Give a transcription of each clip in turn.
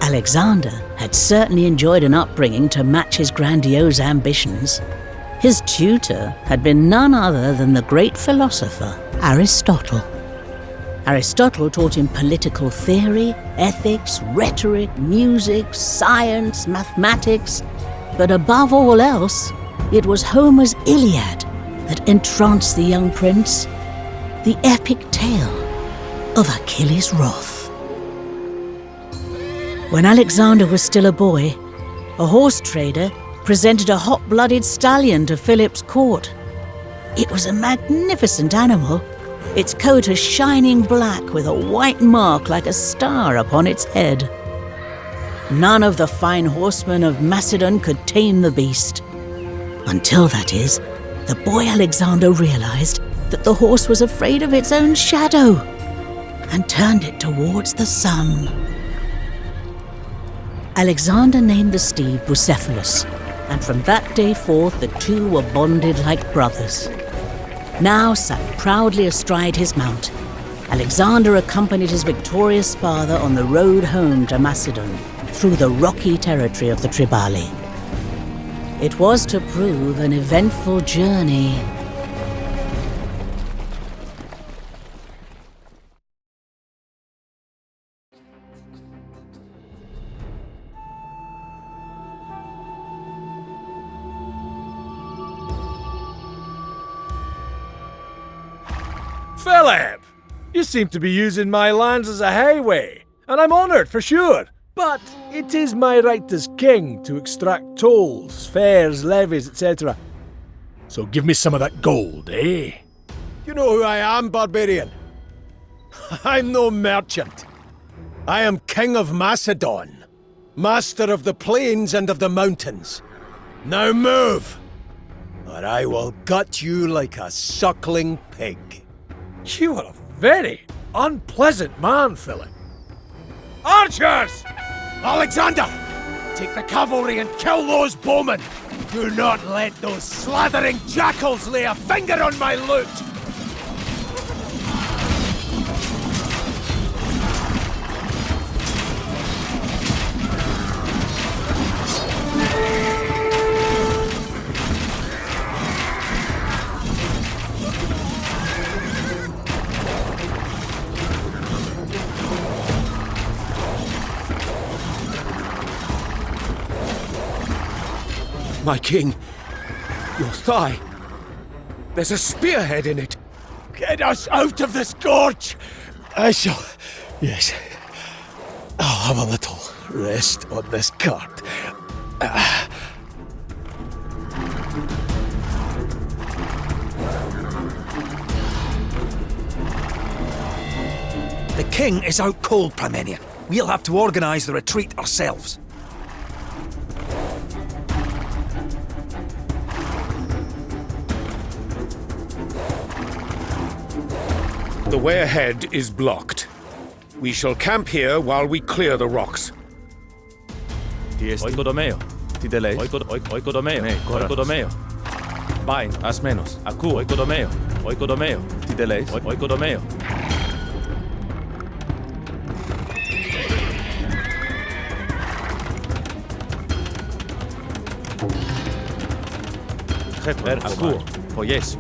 Alexander had certainly enjoyed an upbringing to match his grandiose ambitions. His tutor had been none other than the great philosopher Aristotle. Aristotle taught him political theory, ethics, rhetoric, music, science, mathematics, but above all else, it was Homer's Iliad that entranced the young prince, the epic tale of Achilles' wrath. When Alexander was still a boy, a horse trader presented a hot-blooded stallion to Philip's court. It was a magnificent animal, its coat a shining black with a white mark like a star upon its head. None of the fine horsemen of Macedon could tame the beast. Until, that is, the boy Alexander realized that the horse was afraid of its own shadow and turned it towards the sun. Alexander named the steed Bucephalus, and from that day forth the two were bonded like brothers. Now sat proudly astride his mount, Alexander accompanied his victorious father on the road home to Macedon, through the rocky territory of the Triballi. It was to prove an eventful journey. Philip! You seem to be using my lands as a highway, and I'm honoured for sure. But it is my right as king to extract tolls, fares, levies, etc. So give me some of that gold, eh? You know who I am, barbarian? I'm no merchant. I am King of Macedon, master of the plains and of the mountains. Now move, or I will gut you like a suckling pig. You are a very unpleasant man, Philip. Archers! Alexander! Take the cavalry and kill those bowmen! Do not let those slathering jackals lay a finger on my loot! My king, your thigh. There's a spearhead in it. Get us out of this gorge! I shall... yes. I'll have a little rest on this cart. The king is out cold, Parmenion. We'll have to organize the retreat ourselves. The way ahead is blocked. We shall camp here while we clear the rocks. Oikodomeo. Tidelei. Oikodomeo. Oikodomeo. Bain. As menos. Aku. Oikodomeo. Oikodomeo. Tidelei. Oikodomeo. Heper. Aku. Poyesu.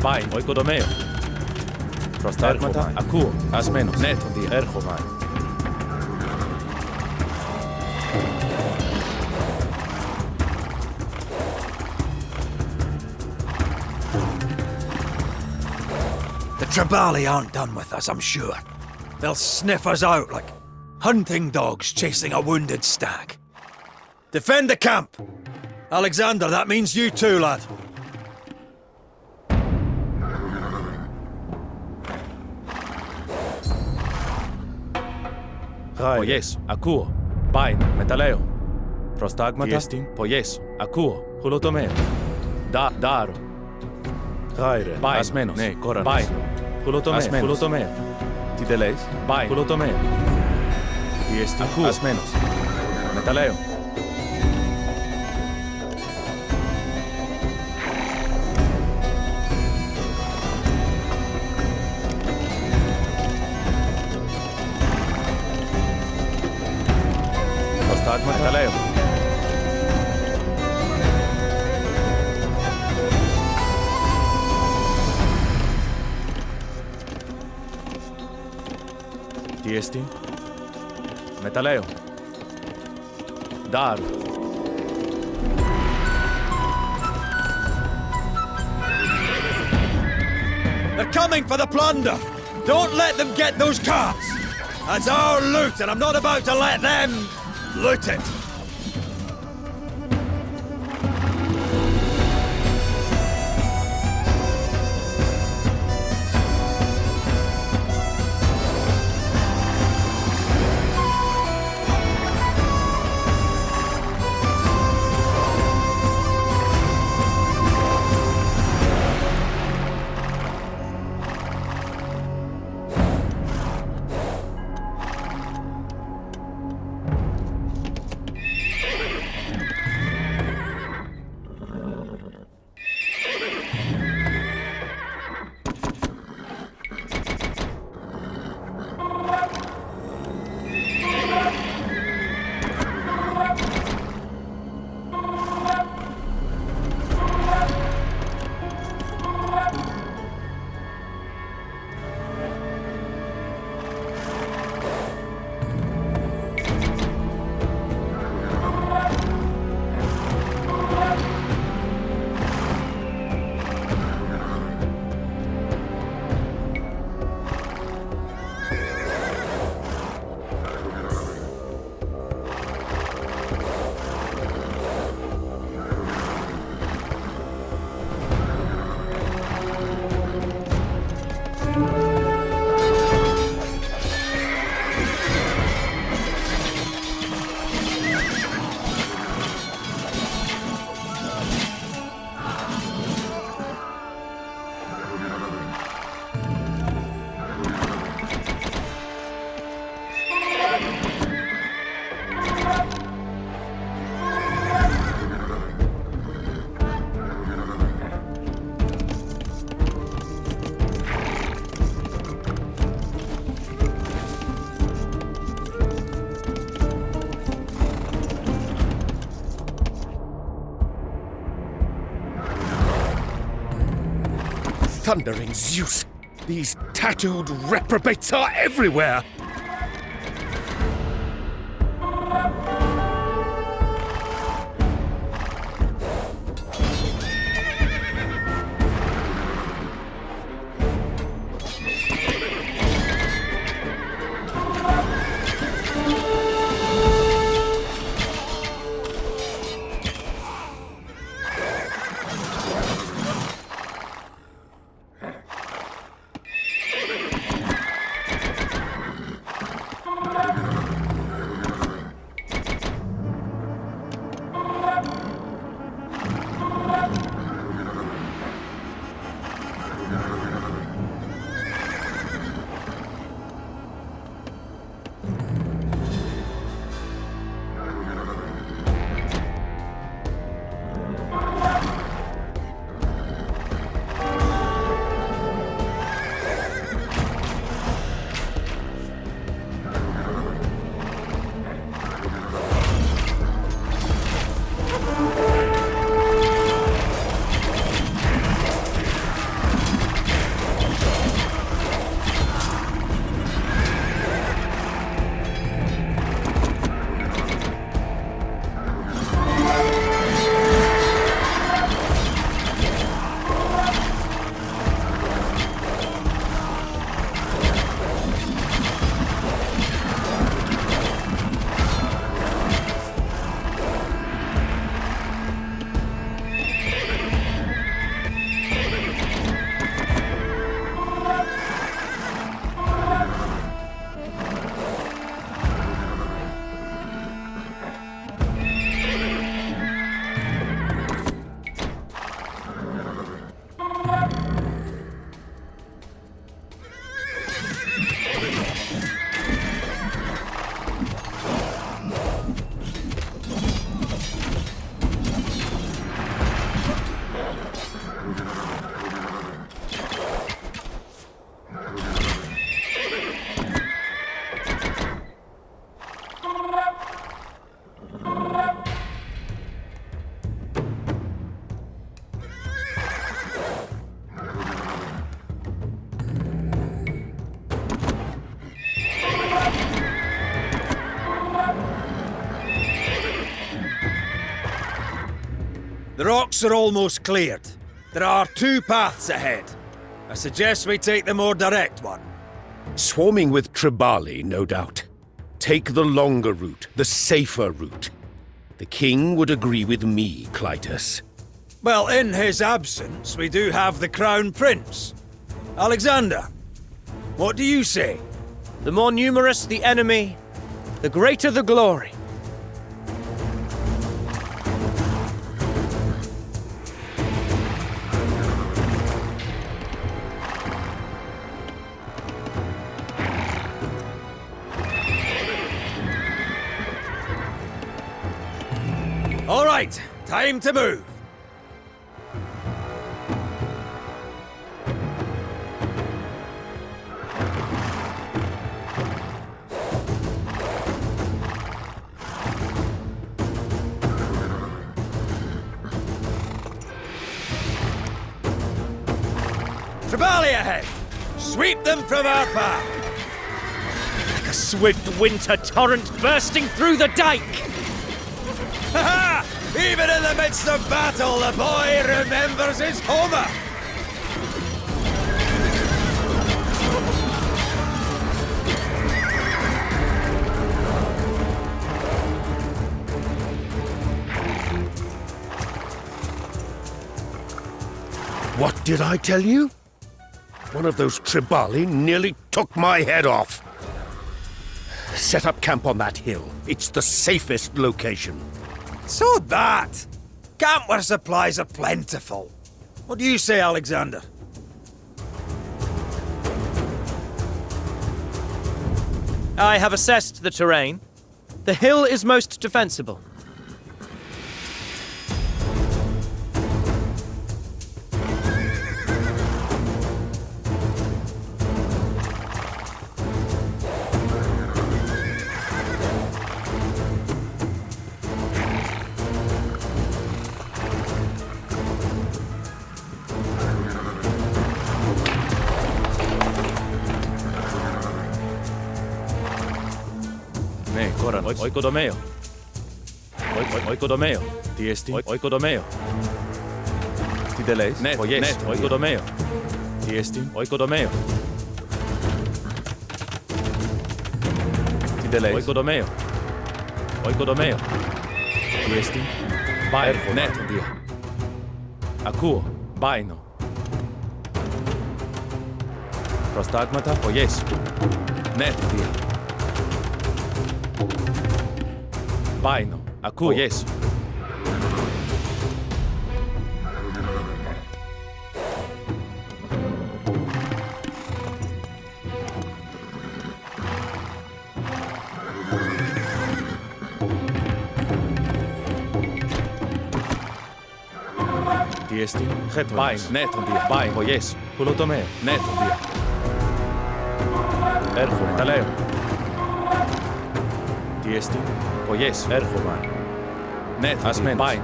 Bain. Oikodomeo. Prostagmata, aku, as menos, neto di erchovai. The Triballi aren't done with us, I'm sure. They'll sniff us out like hunting dogs chasing a wounded stag. Defend the camp! Alexander, that means you too, lad. Poyesu, akuo, bain, metaleo. Prostagmata, poyesu, akuo, hulotomeo. Daro. Gaire. Bain, as menos, ne, koranos. Bain, hulotomeo, hulotomeo. Tideleis, bain, hulotomeo. Akuo, as menos. Metaleo. Τι εστίν? Μεταλλέο. Δάρ. They're coming for the plunder! Don't let them get those carts! That's our loot, and I'm not about to let them loot it! Thundering Zeus! These tattooed reprobates are everywhere! The rocks are almost cleared. There are 2 paths ahead. I suggest we take the more direct one. Swarming with Triballi, no doubt. Take the longer route, the safer route. The king would agree with me, Clytus. Well, in his absence, we do have the Crown Prince. Alexander, what do you say? The more numerous the enemy, the greater the glory. All right, time to move. Triballi ahead! Sweep them from our path! Like a swift winter torrent bursting through the dike! Ha ha! Even in the midst of battle, the boy remembers his Homer! What did I tell you? One of those Triballi nearly took my head off. Set up camp on that hill. It's the safest location. So that! Camp where supplies are plentiful. What do you say, Alexander? I have assessed the terrain. The hill is most defensible. Ναι, κόραν. Οικοδομέο. Οικοδομέο. Τι εστί. Οικοδομέο. Τι τελέεις. Ναι, οικοδομέο. Τι εστί. Οικοδομέο. Τι τελέεις. Οικοδομέο. Οικοδομέο. Τι εστί. Πάει, ναι, τοντία. Ακούω. Μπάινο. Προστάγματα, ο Ιέσου. Ναι, τοντία. Μπάινο. Ακούω, Ιέσου. Τι εστί. Χέτο. Μπάινο. Ναι, τοντία. Μπάινο, ο Ιέσου. Πουλοτομέα. Ναι, τοντία. Έρχομαι, τα λέω. Τι εστί. Ο Ιέσου. Έρχομαι. Ναι, ασμένος. Πάει.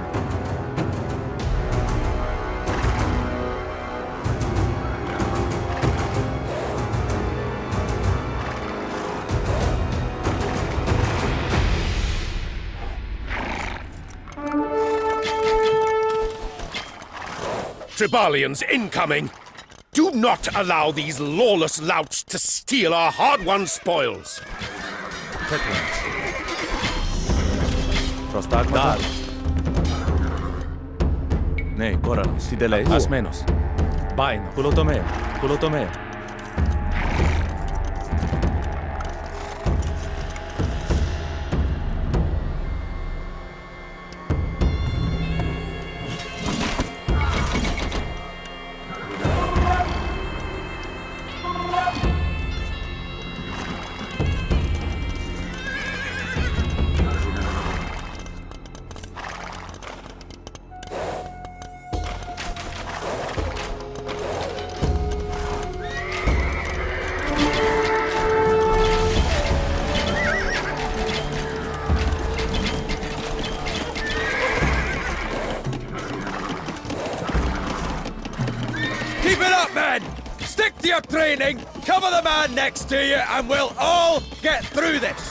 Tribalians incoming! Do not allow these lawless louts to steal our hard-won spoils! Προστάγματα. Ναι, κόρανος. Τι τελέεις. Ασμένος. Μπάινο. Πουλοτομέα. Πουλοτομέα. Keep it up, men! Stick to your training, cover the man next to you, and we'll all get through this!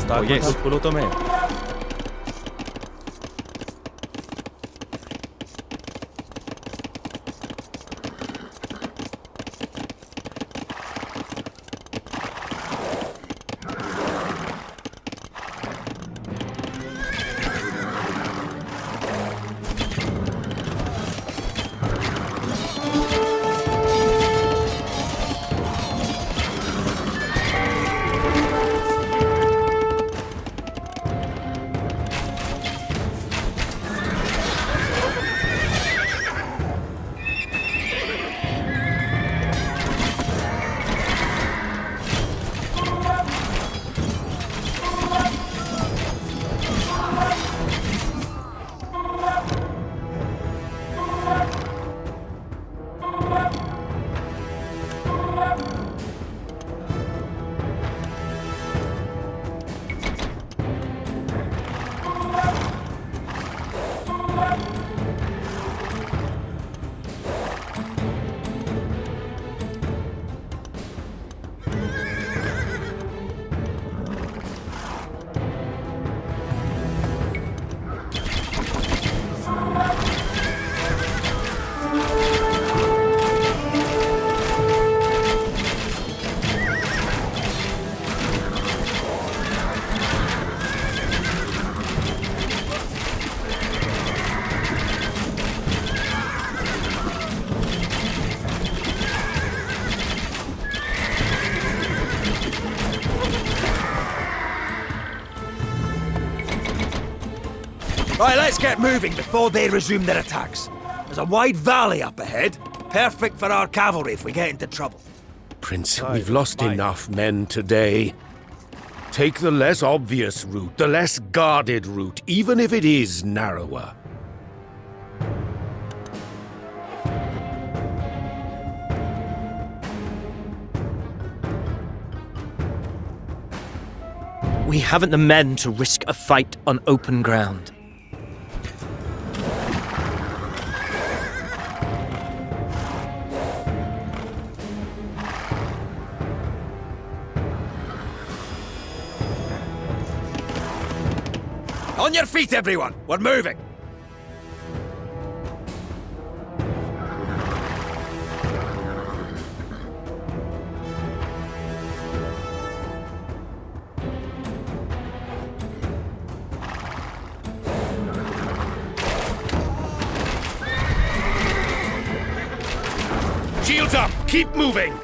Prostagmatas, Pulotomeo. Right, let's get moving before they resume their attacks. There's a wide valley up ahead, perfect for our cavalry if we get into trouble. Prince, we've lost enough men today. Take the less obvious route, the less guarded route, even if it is narrower. We haven't the men to risk a fight on open ground. On your feet, everyone! We're moving! Shields up! Keep moving!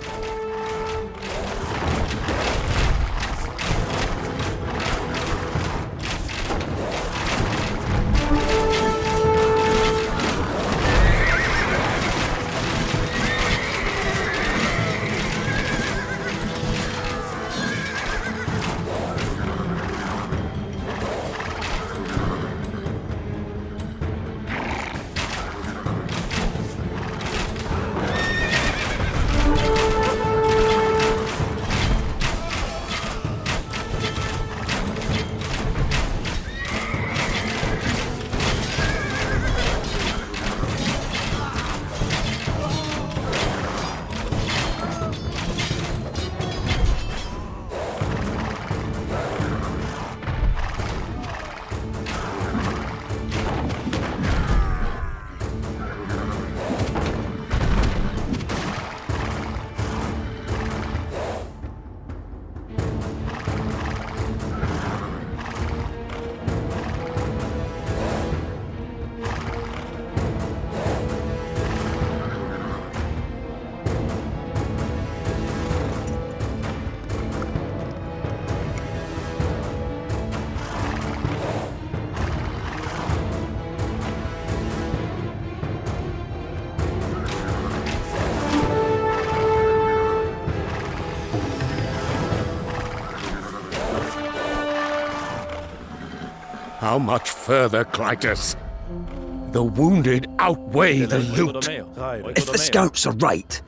How much further, Clytus? The wounded outweigh the loot. If the scouts are right,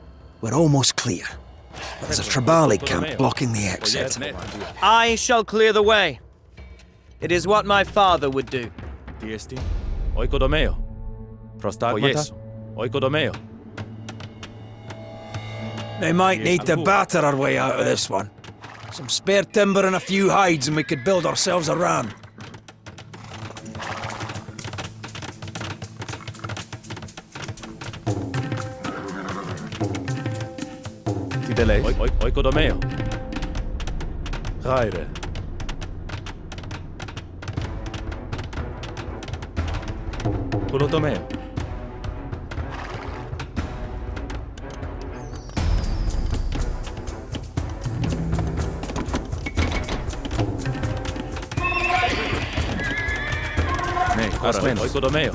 we're almost clear. But there's a Triballi camp blocking the exit. I shall clear the way. It is what my father would do. Tiesti, oikodomeo. Prostagmatas, oikodomeo. They might need to batter our way out of this one. Some spare timber and a few hides and we could build ourselves a ram. Τι δεν λέει, ο οικοδομέο. Γάιρε. Κολοτομέο. Ναι, ασμένος, ο οικοδομέο.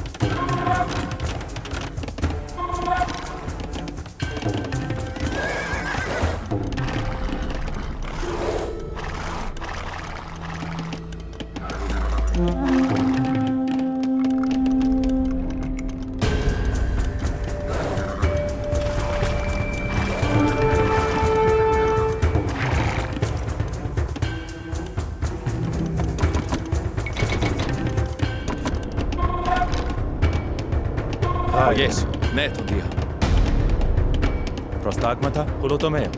Αγιές, ναι, τον Δία. Προστάγματα, κολοτομέο.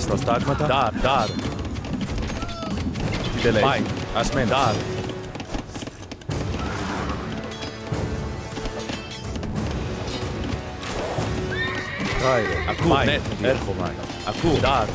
Προστάγματα, δάρ. Τι δεν λέει, πάει, ασμένος. Δάρ. Γάιρε, ακού, ναι, έρχομαι. Ακού, δάρ.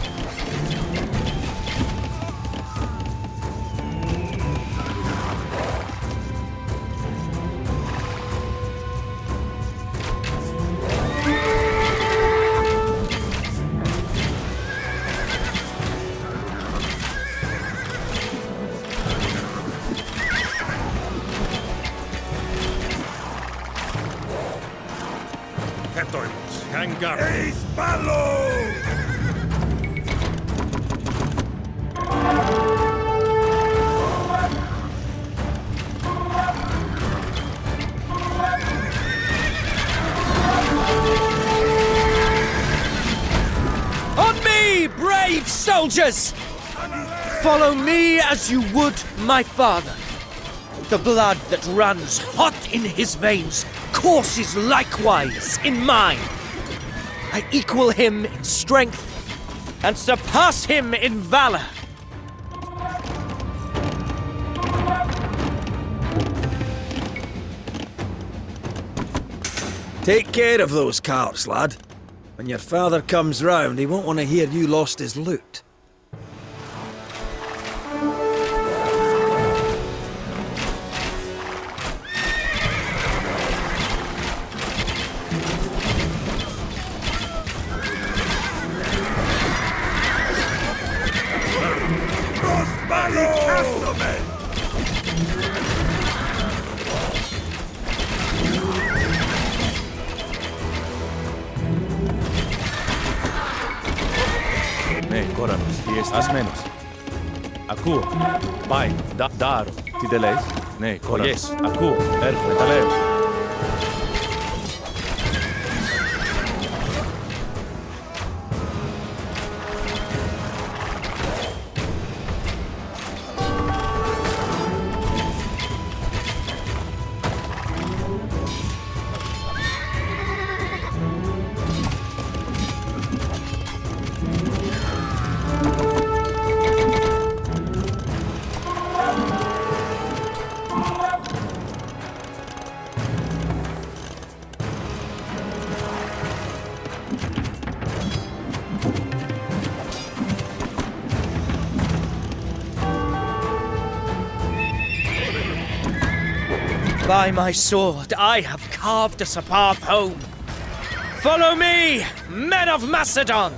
Soldiers! Follow me as you would my father. The blood that runs hot in his veins courses likewise in mine. I equal him in strength and surpass him in valor. Take care of those carts, lad. When your father comes round, he won't want to hear you lost his loot. Ναι, κόρανος, ασμένος. Ακούω, πάει, δάρω. Τι δεν λέει, ναι, κόρανος. Ακούω, έρχομαι, τα λέω. By my sword, I have carved us a path home. Follow me, men of Macedon!